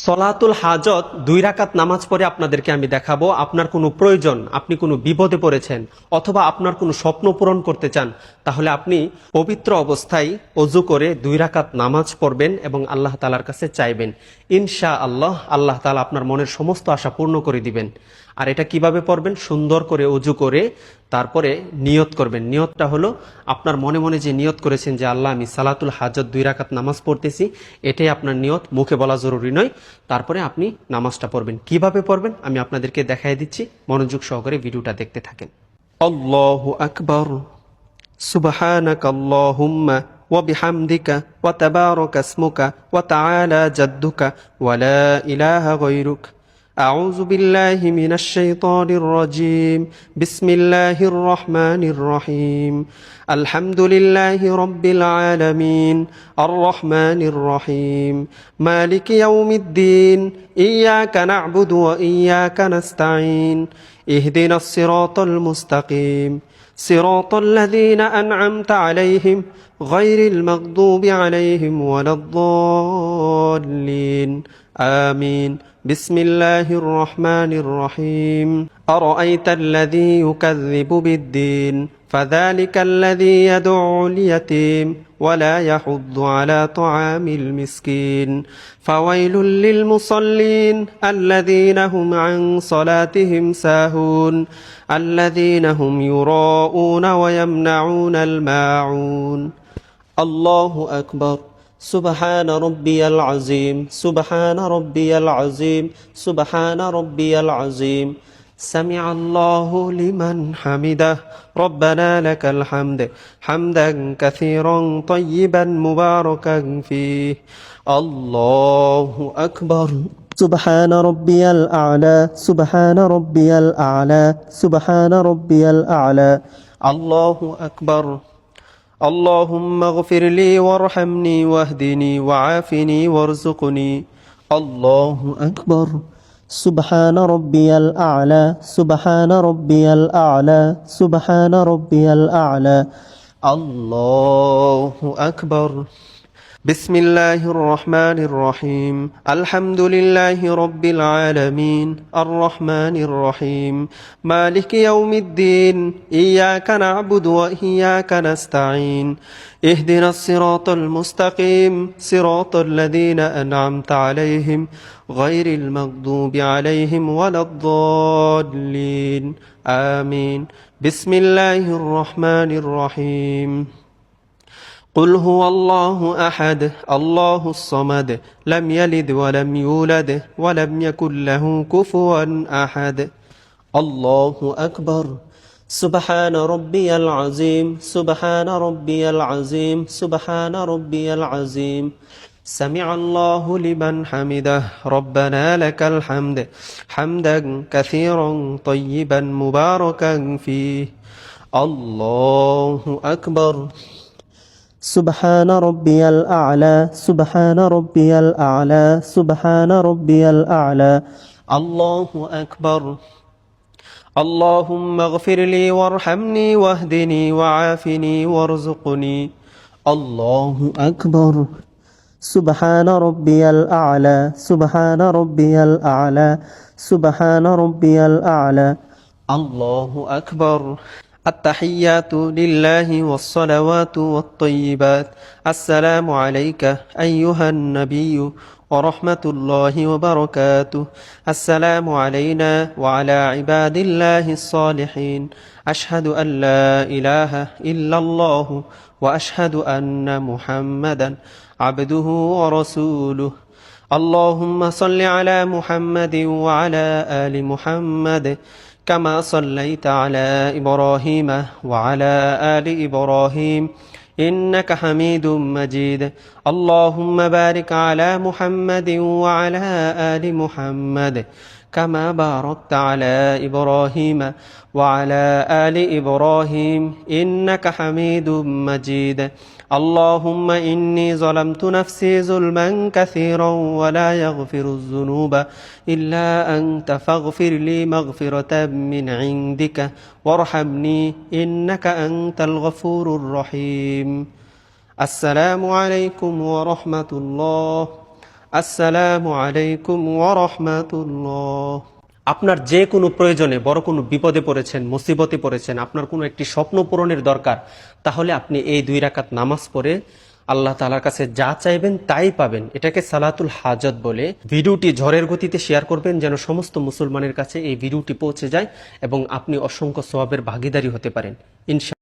সলাতুল হাজত 2 রাকাত নামাজ পড়ে আপনাদেরকে আমি দেখাবো। আপনার কোনো প্রয়োজন, আপনি কোনো বিপদে পড়েছেন অথবা আপনার কোনো স্বপ্ন পূরণ করতে চান, তাহলে আপনি পবিত্র অবস্থায় অজু করে 2 রাকাত নামাজ পড়বেন এবং আল্লাহ তাআলার কাছে চাইবেন। ইনশাআল্লাহ আল্লাহ তাআলা আপনার মনের সমস্ত আশা পূর্ণ করে দিবেন। আর এটা কিভাবে পড়বেন? সুন্দর করে অজু করে তারপরে নিয়ত করবেন। নিয়তটা হলো আপনার মনে মনে যে নিয়ত করেছেন যে আল্লাহ আমি সালাতুল হাজত 2 রাকাত নামাজ পড়তেছি, এটাই আপনার নিয়ত, মুখে বলা জরুরি নয়। তারপরে আপনি নামাজটা পড়বেন। কিভাবে পড়বেন আমি আপনাদেরকে দেখাই দিচ্ছি, মনোযোগ সহকারে ভিডিওটা দেখতে থাকেন। আল্লাহু আকবার, সুবহানাকা আল্লাহুম্মা ওয়া বিহামদিকা ওয়া তাবারাকা ইসমুকা ওয়া তাআলা জাদ্দুকা ওয়া লা ইলাহা গায়রুক। أعوذ بالله من الشيطان الرجيم. بسم الله الرحمن الرحيم. الحمد لله رب العالمين الرحمن الرحيم مالك يوم الدين إياك نعبد وإياك نستعين اهدنا الصراط المستقيم صراط الذين أنعمت عليهم غير المغضوب عليهم ولا الضالين آمين. بسم الله الرحمن الرحيم. أرأيت الذي يكذب بالدين فذلك الذي يدعو اليتيم ولا يحض على طعام المسكين فويل للمصلين الذين هم عن صلاتهم ساهون الذين هم يراءون ويمنعون الماعون. الله أكبر. سبحان ربي العظيم سبحان ربي العظيم سبحان ربي العظيم. سمع الله لمن حمده ربنا لك الحمد حمدا كثيرا طيبا مباركا فيه. الله أكبر. سبحان ربي الأعلى سبحان ربي الأعلى سبحان ربي الأعلى. الله أكبر. اللهم اغفر لي وارحمني واهدني وعافني وارزقني. الله أكبر. سبحان ربي الأعلى سبحان ربي الأعلى سبحان ربي الأعلى. الله أكبر. بسم الله الرحمن الرحيم. الحمد لله رب العالمين الرحمن الرحيم مالك يوم الدين إياك نعبد وإياك نستعين اهدنا الصراط المستقيم صراط الذين أنعمت عليهم غير المغضوب عليهم ولا الضالين آمين. بسم الله الرحمن الرحيم. قل هو الله أحد الله الصمد لم يلد ولم يولد ولم يكن له كفوا أحد. الله أكبر. سبحان ربي العظيم سبحان ربي العظيم سبحان ربي العظيم. سمع الله لمن حمده ربنا لك الحمد حمدا كثيرا طيبا مباركا فيه. الله أكبر. سبحان ربي الأعلى سبحان ربي الأعلى سبحان ربي الأعلى. الله أكبر. اللهم اغفر لي وارحمني واهدني وعافني وارزقني. الله أكبر. سبحان ربي الأعلى سبحان ربي الأعلى سبحان ربي الأعلى. الله أكبر. التحيات لله والصلوات والطيبات. السلام عليك أيها النبي ورحمة الله وبركاته. السلام علينا وعلى عباد الله الصالحين. أشهد أن لا إله إلا الله وأشهد أن محمدا عبده ورسوله. اللهم صل على محمد وعلى آل محمد كما صليت على إبراهيم وعلى آل إبراهيم إنك حميد مجيد. اللهم بارك على محمد وعلى آل محمد كما باركت على إبراهيم وعلى آل إبراهيم إنك حميد مجيد. اللهم إني ظلمت نفسي ظلما كثيرا ولا يغفر الذنوب إلا أنت فاغفر لي مغفرة من عندك وارحمني إنك أنت الغفور الرحيم. السلام عليكم ورحمة الله. আসসালামু আলাইকুম ওয়া রাহমাতুল্লাহ। আপনার যে কোনো প্রয়োজনে, বড় কোনো বিপদে পড়েছেন, মুসিবতে পড়েছেন, আপনার কোনো একটি স্বপ্ন পূরণের দরকার, তাহলে আপনি এই 2 রাকাত নামাজ পড়ে আল্লাহ তাআলার কাছে যা চাইবেন তাই পাবেন। এটাকে সালাতুল হাজত বলে। ভিডিওটি ঝড়ের গতিতে শেয়ার করবেন যেন সমস্ত মুসলমানের কাছে এই ভিডিওটি পৌঁছে যায় এবং আপনি অসংখ্য সওয়াবের ভাগীদারি হতে পারেন ইনশাআল্লাহ।